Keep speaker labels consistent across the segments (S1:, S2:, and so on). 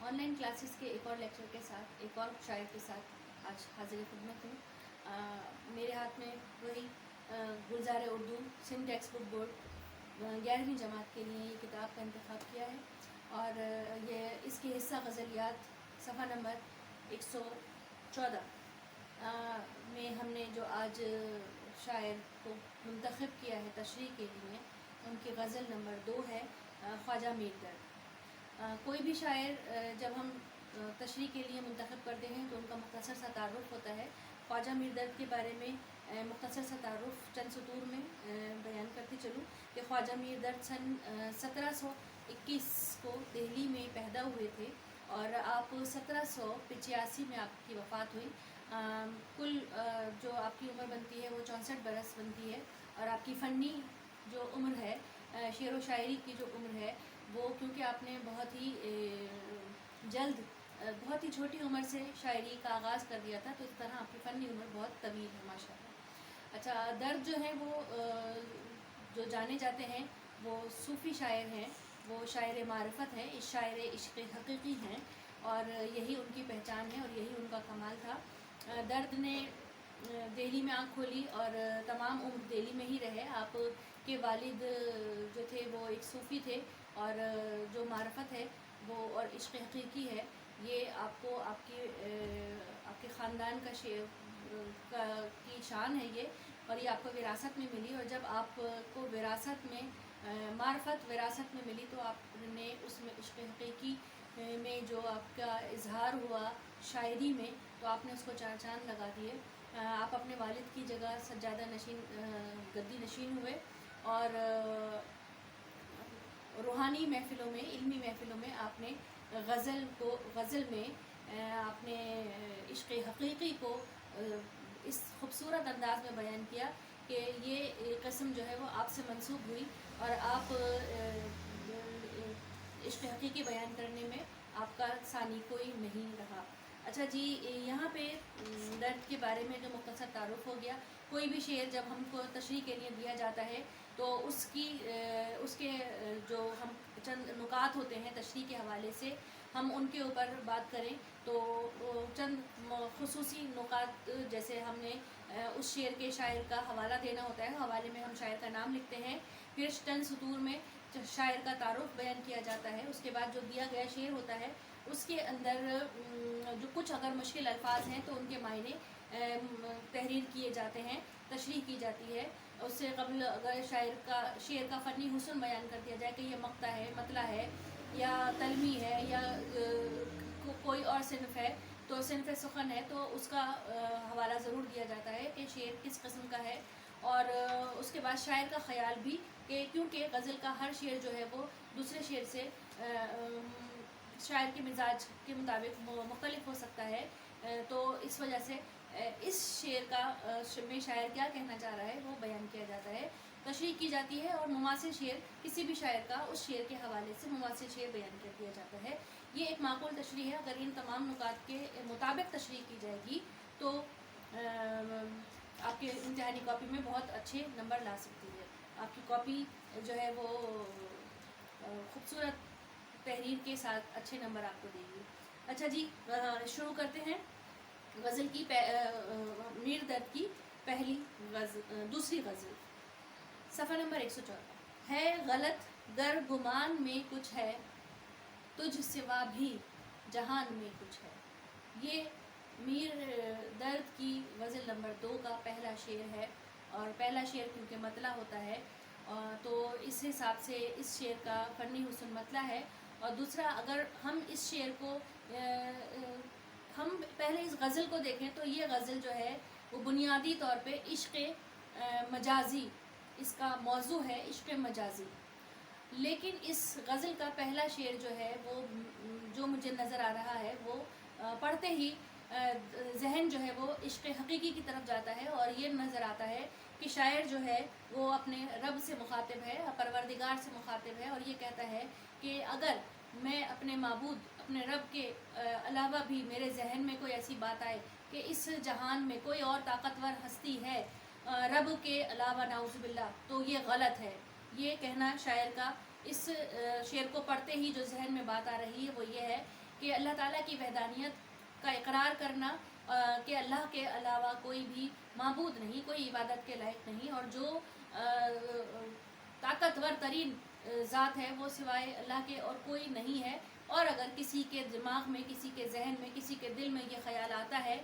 S1: On line classes کے ایک اور لیکچر کے ساتھ ایک اور شاعر کے ساتھ آج حاضر خدمت ہوں۔ میرے ہاتھ میں وہی Gulzar Urdu Sindh textbook board 11ویں جماعت کے لیے یہ کتاب کا انتخاب کیا ہے، اور یہ اس کے حصہ غزلیات صفحہ نمبر 114 میں ہم نے جو آج شاعر کو منتخب کیا ہے تشریح کے لیے، ان کی غزل نمبر 2 ہے خواجہ میر درد۔ کوئی بھی شاعر جب ہم تشریح کے لیے منتخب کرتے ہیں تو ان کا مختصر سا تعارف ہوتا ہے۔ خواجہ میر درد کے بارے میں مختصر سا تعارف چند سطور میں بیان کرتی چلوں کہ خواجہ میر درد سن 1721 کو دہلی میں پیدا ہوئے تھے، اور آپ 1785 میں آپ کی وفات ہوئی۔ کل جو آپ کی عمر بنتی ہے وہ 64 برس بنتی ہے، اور آپ کی فنی جو عمر ہے، شعر و شاعری کی جو عمر ہے وہ، کیونکہ آپ نے بہت ہی جلد بہت ہی چھوٹی عمر سے شاعری کا آغاز کر دیا تھا، تو اس طرح آپ کی فنی عمر بہت طویل ہے ماشاء اللہ۔ اچھا، درد جو ہیں وہ جو جانے جاتے ہیں وہ صوفی شاعر ہیں، وہ شاعر معرفت ہیں، شاعر عشق حقیقی ہیں، اور یہی ان کی پہچان ہے اور یہی ان کا کمال تھا۔ درد نے دہلی میں آنکھ کھولی اور تمام عمر دہلی میں ہی رہے۔ آپ کے والد جو تھے وہ ایک صوفی تھے، اور جو معرفت ہے وہ اور عشق حقیقی ہے، یہ آپ کو آپ کے خاندان کا کی شان ہے یہ، اور یہ آپ کو وراثت میں ملی۔ اور جب آپ کو وراثت میں معرفت وراثت میں ملی تو آپ نے اس میں عشق حقیقی میں جو آپ کا اظہار ہوا شاعری میں، تو آپ نے اس کو چار چاند لگا دیے۔ آپ اپنے والد کی جگہ سجادہ نشین گدی نشین ہوئے، اور روحانی محفلوں میں، علمی محفلوں میں آپ نے غزل میں آپ نے عشق حقیقی کو اس خوبصورت انداز میں بیان کیا کہ یہ قسم جو ہے وہ آپ سے منسوب ہوئی، اور آپ عشق حقیقی بیان کرنے میں آپ کا ثانی کوئی نہیں رہا۔ اچھا جی، یہاں پہ درد کے بارے میں جو مختصر تعارف ہو گیا۔ کوئی بھی شعر جب ہم کو تشریح کے لیے دیا جاتا ہے تو اس کے جو ہم چند نکات ہوتے ہیں تشریح کے حوالے سے، ہم ان کے اوپر بات کریں تو چند خصوصی نکات، جیسے ہم نے اس شعر کے شاعر کا حوالہ دینا ہوتا ہے، حوالے میں ہم شاعر کا نام لکھتے ہیں، پھر چند سطور میں شاعر کا تعارف بیان کیا جاتا ہے۔ اس کے بعد جو دیا گیا شعر ہوتا ہے اس کے اندر جو کچھ اگر مشکل الفاظ ہیں تو ان کے معنی تحریر کیے جاتے ہیں، تشریح کی جاتی ہے۔ اس سے قبل اگر شعر کا فنی حسن بیان کر دیا جائے کہ یہ مقطع ہے، مطلع ہے، یا تلمی ہے، یا کوئی اور صنف ہے، تو صنف سخن ہے، تو اس کا حوالہ ضرور دیا جاتا ہے کہ شعر کس قسم کا ہے۔ اور اس کے بعد شاعر کا خیال بھی، کہ کیونکہ غزل کا ہر شعر جو ہے وہ دوسرے شعر سے شاعر کے مزاج کے مطابق مختلف ہو سکتا ہے، تو اس وجہ سے اس شعر میں شاعر کیا کہنا چاہ رہا ہے وہ بیان کیا جاتا ہے، تشریح کی جاتی ہے، اور مماثل شعر کسی بھی شاعر کا اس شعر کے حوالے سے مماثل شعر بیان کر دیا جاتا ہے۔ یہ ایک معقول تشریح ہے۔ اگر ان تمام نکات کے مطابق تشریح کی جائے گی تو آپ کے امتحانی کاپی میں بہت اچھے نمبر لا سکتی ہے۔ آپ کی کاپی جو ہے وہ خوبصورت تحریر کے ساتھ اچھے نمبر آپ کو دے گی۔ اچھا جی، شروع کرتے ہیں غزل کی میر درد کی دوسری غزل، صفحہ نمبر 114۔ ہے غلط گر گمان میں کچھ ہے، تجھ سوا بھی جہان میں کچھ ہے۔ یہ میر درد کی غزل نمبر 2 کا پہلا شعر ہے، اور پہلا شعر کیونکہ مطلع ہوتا ہے تو اس حساب سے اس شعر کا فنی حسن مطلع ہے۔ اور دوسرا، اگر ہم اس شعر کو ہم پہلے اس غزل کو دیکھیں تو یہ غزل جو ہے وہ بنیادی طور پہ عشق مجازی، اس کا موضوع ہے عشق مجازی، لیکن اس غزل کا پہلا شعر جو ہے وہ جو مجھے نظر آ رہا ہے وہ پڑھتے ہی ذہن جو ہے وہ عشق حقیقی کی طرف جاتا ہے، اور یہ نظر آتا ہے کہ شاعر جو ہے وہ اپنے رب سے مخاطب ہے، پروردگار سے مخاطب ہے، اور یہ کہتا ہے کہ اگر میں اپنے معبود، اپنے رب کے علاوہ بھی میرے ذہن میں کوئی ایسی بات آئے کہ اس جہان میں کوئی اور طاقتور ہستی ہے رب کے علاوہ نعوذ باللہ، تو یہ غلط ہے۔ یہ کہنا شاعر کا اس شعر کو پڑھتے ہی جو ذہن میں بات آ رہی ہے وہ یہ ہے کہ اللہ تعالیٰ کی وحدانیت کا اقرار کرنا کہ اللہ کے علاوہ کوئی بھی معبود نہیں، کوئی عبادت کے لائق نہیں، اور جو طاقتور ترین ذات ہے وہ سوائے اللہ کے اور کوئی نہیں ہے۔ اور اگر کسی کے دماغ میں، کسی کے ذہن میں، کسی کے دل میں یہ خیال آتا ہے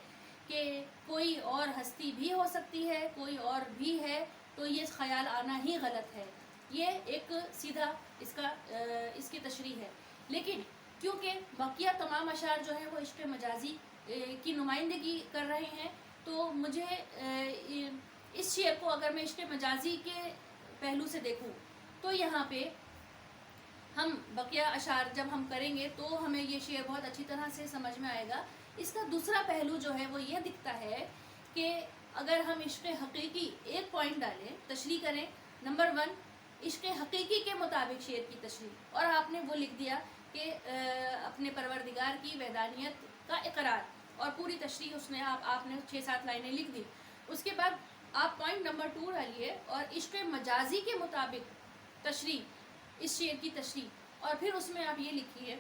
S1: کہ کوئی اور ہستی بھی ہو سکتی ہے، کوئی اور بھی ہے، تو یہ خیال آنا ہی غلط ہے۔ یہ ایک سیدھا اس کی تشریح ہے۔ لیکن کیونکہ بقیہ تمام اشعار جو ہیں وہ عشق مجازی کی نمائندگی کر رہے ہیں، تو مجھے اس شعر کو اگر میں عشق مجازی کے پہلو سے دیکھوں تو یہاں پہ ہم بقیہ اشعار جب ہم کریں گے تو ہمیں یہ شعر بہت اچھی طرح سے سمجھ میں آئے گا۔ اس کا دوسرا پہلو جو ہے وہ یہ دکھتا ہے کہ اگر ہم عشق حقیقی ایک پوائنٹ ڈالیں، تشریح کریں، نمبر 1 عشق حقیقی کے مطابق شعر کی تشریح، اور آپ نے وہ لکھ دیا کہ اپنے پروردگار کی وحدانیت کا اقرار، اور پوری تشریح اس میں آپ نے 6-7 لائنیں لکھ دی۔ اس کے بعد آپ پوائنٹ نمبر 2 ڈالیے اور عشق مجازی کے مطابق تشریح، اس شعر کی تشریح، اور پھر اس میں آپ یہ لکھیے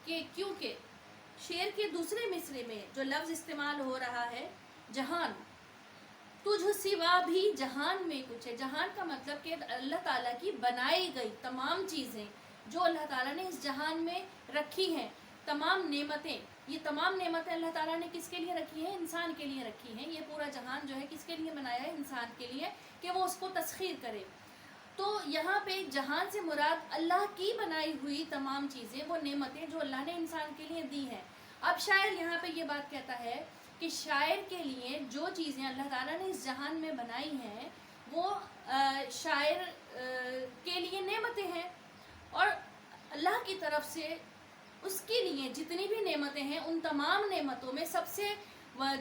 S1: کہ کیونکہ شعر کے دوسرے مصرے میں جو لفظ استعمال ہو رہا ہے جہان، تجھ سوا بھی جہان میں کچھ ہے۔ جہان کا مطلب کہ اللہ تعالیٰ کی بنائی گئی تمام چیزیں جو اللہ تعالیٰ نے اس جہان میں رکھی ہیں، تمام نعمتیں، یہ تمام نعمتیں اللہ تعالیٰ نے کس کے لیے رکھی ہیں؟ انسان کے لیے رکھی ہیں۔ یہ پورا جہان جو ہے کس کے لیے بنایا ہے؟ انسان کے لیے، کہ وہ اس کو تسخیر کرے۔ تو یہاں پہ جہان سے مراد اللہ کی بنائی ہوئی تمام چیزیں، وہ نعمتیں جو اللہ نے انسان کے لیے دی ہیں۔ اب شاعر یہاں پہ یہ بات کہتا ہے کہ شاعر کے لیے جو چیزیں اللہ تعالیٰ نے اس جہان میں بنائی ہیں وہ شاعر کے لیے نعمتیں ہیں، اور اللہ کی طرف سے اس کے لیے جتنی بھی نعمتیں ہیں ان تمام نعمتوں میں سب سے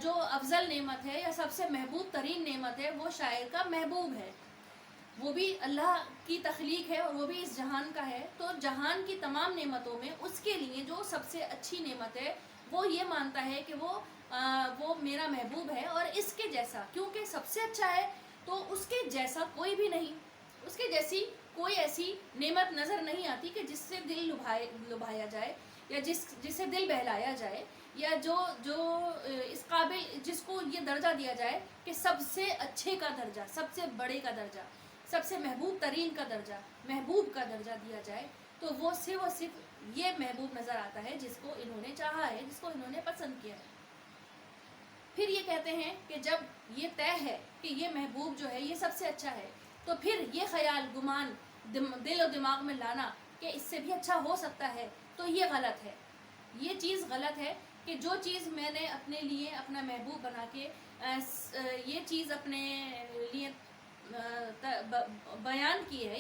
S1: جو افضل نعمت ہے یا سب سے محبوب ترین نعمت ہے وہ شاعر کا محبوب ہے۔ وہ بھی اللہ کی تخلیق ہے اور وہ بھی اس جہان کا ہے، تو جہان کی تمام نعمتوں میں اس کے لیے جو سب سے اچھی نعمت ہے وہ یہ مانتا ہے کہ وہ میرا محبوب ہے، اور اس کے جیسا، کیونکہ سب سے اچھا ہے تو اس کے جیسا کوئی بھی نہیں، اس کے جیسی کوئی ایسی نعمت نظر نہیں آتی کہ جس سے دل لبھایا جائے، یا جس سے دل بہلایا جائے، یا جو اس قابل، جس کو یہ درجہ دیا جائے کہ سب سے اچھے کا درجہ، سب سے بڑے کا درجہ، سب سے محبوب ترین کا درجہ، محبوب کا درجہ دیا جائے، تو وہ صرف یہ محبوب نظر آتا ہے جس کو انہوں نے چاہا ہے، جس کو انہوں نے پسند کیا ہے۔ پھر یہ کہتے ہیں کہ جب یہ طے ہے کہ یہ محبوب جو ہے یہ سب سے اچھا ہے، تو پھر یہ خیال، گمان دل و دماغ میں لانا کہ اس سے بھی اچھا ہو سکتا ہے، تو یہ غلط ہے۔ یہ چیز غلط ہے کہ جو چیز میں نے اپنے لیے اپنا محبوب بنا کے یہ چیز اپنے لیے بیان کی ہے،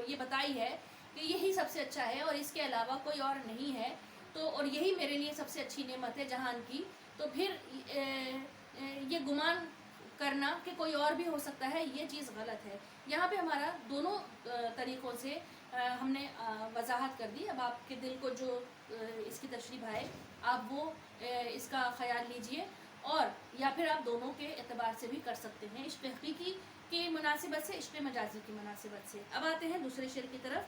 S1: یہ بتائی ہے کہ یہی سب سے اچھا ہے اور اس کے علاوہ کوئی اور نہیں ہے، تو اور یہی میرے لیے سب سے اچھی نعمت ہے جہان کی، تو پھر یہ گمان کرنا کہ کوئی اور بھی ہو سکتا ہے، یہ چیز غلط ہے۔ یہاں پہ ہمارا دونوں طریقوں سے ہم نے وضاحت کر دی۔ اب آپ کے دل کو جو اس کی تشریح آئے آپ وہ اس کا خیال لیجئے، اور یا پھر آپ دونوں کے اعتبار سے بھی کر سکتے ہیں، عشق حقیقی کی مناسبت سے، عشق مجازی کی مناسبت سے۔ اب آتے ہیں دوسرے شعر کی طرف۔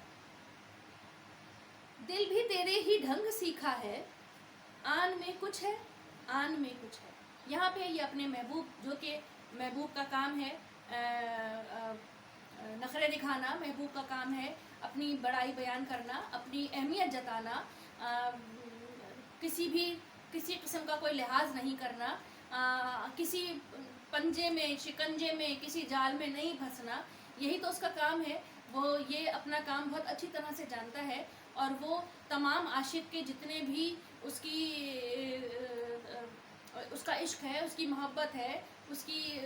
S1: دل بھی تیرے ہی ڈھنگ سیکھا ہے، آن میں کچھ ہے، آن میں کچھ ہے۔ یہاں پہ یہ اپنے محبوب، جو کہ محبوب کا کام ہے نخرے دکھانا، محبوب کا کام ہے اپنی بڑائی بیان کرنا، اپنی اہمیت جتانا، کسی قسم کا کوئی لحاظ نہیں کرنا، کسی پنجے میں، شکنجے میں، کسی جال میں نہیں پھنسنا، یہی تو اس کا کام ہے۔ وہ یہ اپنا کام بہت اچھی طرح سے جانتا ہے، اور وہ تمام عاشق کے جتنے بھی اس کا عشق ہے، اس کی محبت ہے، اس کی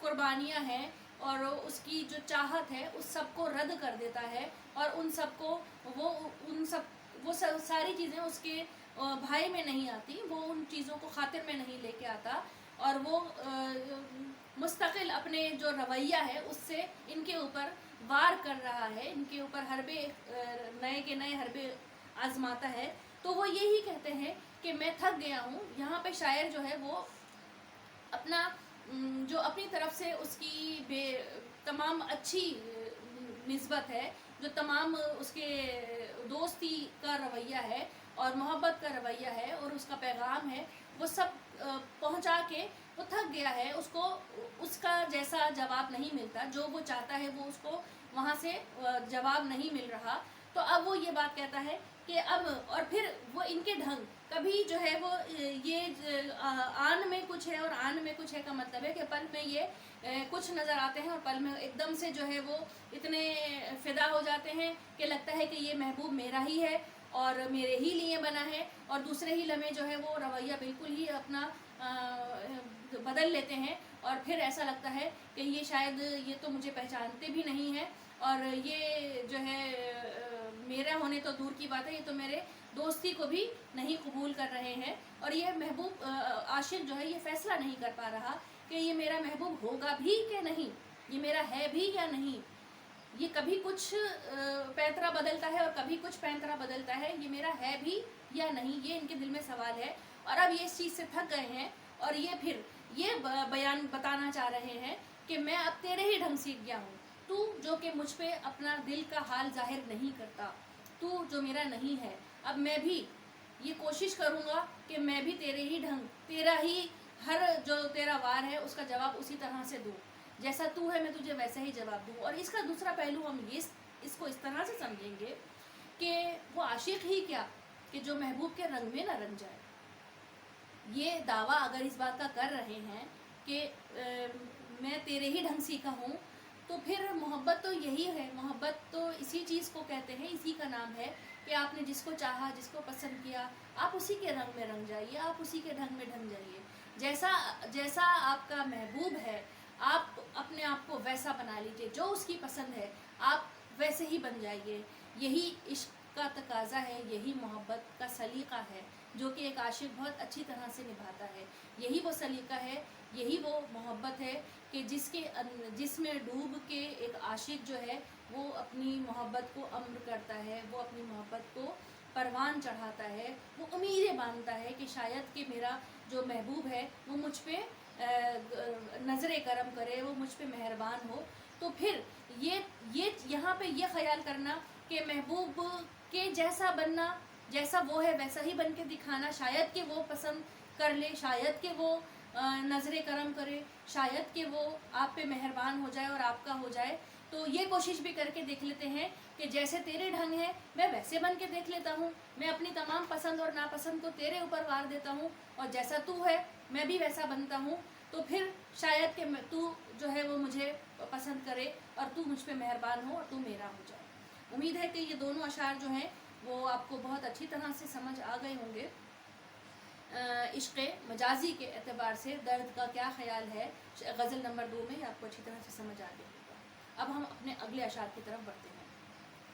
S1: قربانیاں ہیں، اور اس کی جو چاہت ہے اس سب کو رد کر دیتا ہے، اور ان سب کو وہ ساری چیزیں اس کے بھائی میں نہیں آتی، وہ ان چیزوں کو خاطر میں نہیں لے کے آتا، اور وہ مستقل اپنے جو رویہ ہے اس سے ان کے اوپر وار کر رہا ہے، ان کے اوپر حربے نئے کے نئے حربے آزماتا ہے۔ تو وہ یہی کہتے ہیں کہ میں تھک گیا ہوں۔ یہاں پہ شاعر جو ہے وہ اپنا جو اپنی طرف سے اس کی تمام اچھی نسبت ہے، جو تمام اس کے دوستی کا رویہ ہے، اور محبت کا رویہ ہے اور اس کا پیغام ہے، وہ سب پہنچا کے وہ تھک گیا ہے، اس کو اس کا جیسا جواب نہیں ملتا، جو وہ چاہتا ہے وہ اس کو وہاں سے جواب نہیں مل رہا، تو اب وہ یہ بات کہتا ہے کہ اب، اور پھر وہ ان کے ڈھنگ کبھی جو ہے وہ یہ آن میں کچھ ہے اور آن میں کچھ ہے کا مطلب ہے کہ پل میں یہ کچھ نظر آتے ہیں اور پل میں ایک دم سے جو ہے وہ اتنے فدا ہو جاتے ہیں کہ لگتا ہے کہ یہ محبوب میرا ہی ہے اور میرے ہی لیے بنا ہے، اور دوسرے ہی لمحے جو ہے وہ رویہ بالکل ہی اپنا بدل لیتے ہیں، اور پھر ایسا لگتا ہے کہ یہ شاید یہ تو مجھے پہچانتے بھی نہیں ہیں، اور یہ جو ہے میرا ہونے تو دور کی بات ہے، یہ تو میرے دوستی کو بھی نہیں قبول کر رہے ہیں، اور یہ محبوب عاشق جو ہے یہ فیصلہ نہیں کر پا رہا کہ یہ میرا محبوب ہوگا بھی کہ نہیں، یہ میرا ہے بھی یا نہیں، یہ کبھی کچھ پینترا بدلتا ہے اور کبھی کچھ پینترا بدلتا ہے، یہ میرا ہے بھی یا نہیں، یہ ان کے دل میں سوال ہے، اور اب یہ اس چیز سے تھک گئے ہیں، اور یہ پھر یہ بیان بتانا چاہ رہے ہیں کہ میں اب تیرے ہی ڈھنگ سیکھ گیا ہوں، تو جو کہ مجھ پہ اپنا دل کا حال ظاہر نہیں کرتا، تو جو میرا نہیں ہے، اب میں بھی یہ کوشش کروں گا کہ میں بھی تیرے ہی ڈھنگ، تیرا ہی ہر جو تیرا وار ہے اس کا جواب اسی طرح سے دوں، جیسا تو ہے میں تجھے ویسے ہی جواب دوں۔ اور اس کا دوسرا پہلو ہم اس کو اس طرح سے سمجھیں گے کہ وہ عاشق ہی کیا کہ جو محبوب کے رنگ میں نہ رنگ جائے، یہ دعویٰ اگر اس بات کا کر رہے ہیں کہ میں تیرے ہی ڈھنگ سیکھا ہوں، تو پھر محبت تو یہی ہے، محبت تو اسی چیز کو کہتے ہیں، اسی کا نام ہے کہ آپ نے جس کو چاہا، جس کو پسند کیا، آپ اسی کے رنگ میں رنگ جائیے، آپ اسی کے ڈھنگ میں ڈھنگ جائیے، جیسا آپ کا محبوب ہے آپ اپنے آپ کو ویسا بنا لیجیے، جو اس کی پسند ہے آپ ویسے ہی بن جائیے، یہی عشق کا تقاضا ہے، یہی محبت کا سلیقہ ہے جو کہ ایک عاشق بہت اچھی طرح سے نبھاتا ہے، یہی وہ سلیقہ ہے، یہی وہ محبت ہے کہ جس میں ڈوب کے ایک عاشق جو ہے وہ اپنی محبت کو امر کرتا ہے، وہ اپنی محبت کو پروان چڑھاتا ہے، وہ امیدیں باندھتا ہے کہ شاید کہ میرا جو محبوب ہے وہ مجھ پہ نظر کرم کرے، وہ مجھ پہ مہربان ہو، تو پھر یہ یہاں پہ یہ خیال کرنا کہ محبوب کے جیسا بننا، جیسا وہ ہے ویسا ہی بن کے دکھانا، شاید کہ وہ پسند کر لے، شاید کہ وہ نظر کرم کرے، شاید کہ وہ آپ پہ مہربان ہو جائے اور آپ کا ہو جائے، تو یہ کوشش بھی کر کے دیکھ لیتے ہیں کہ جیسے تیرے ڈھنگ ہے میں ویسے بن کے دیکھ لیتا ہوں، میں اپنی تمام پسند اور ناپسند کو تیرے اوپر وار دیتا ہوں، اور جیسا تو ہے میں بھی ویسا بنتا ہوں، تو پھر شاید کہ تو جو ہے وہ مجھے پسند کرے اور تو مجھ پہ مہربان ہو اور تو میرا ہو جائے۔ امید ہے کہ یہ دونوں اشعار جو ہیں وہ آپ کو بہت اچھی طرح سے سمجھ آ گئے ہوں گے۔ عشق مجازی کے اعتبار سے درد کا کیا خیال ہے غزل نمبر 2 میں، آپ کو اچھی طرح سے سمجھ آ گیا ہوگا۔ اب ہم اپنے اگلے اشعار کی طرف بڑھتے ہیں۔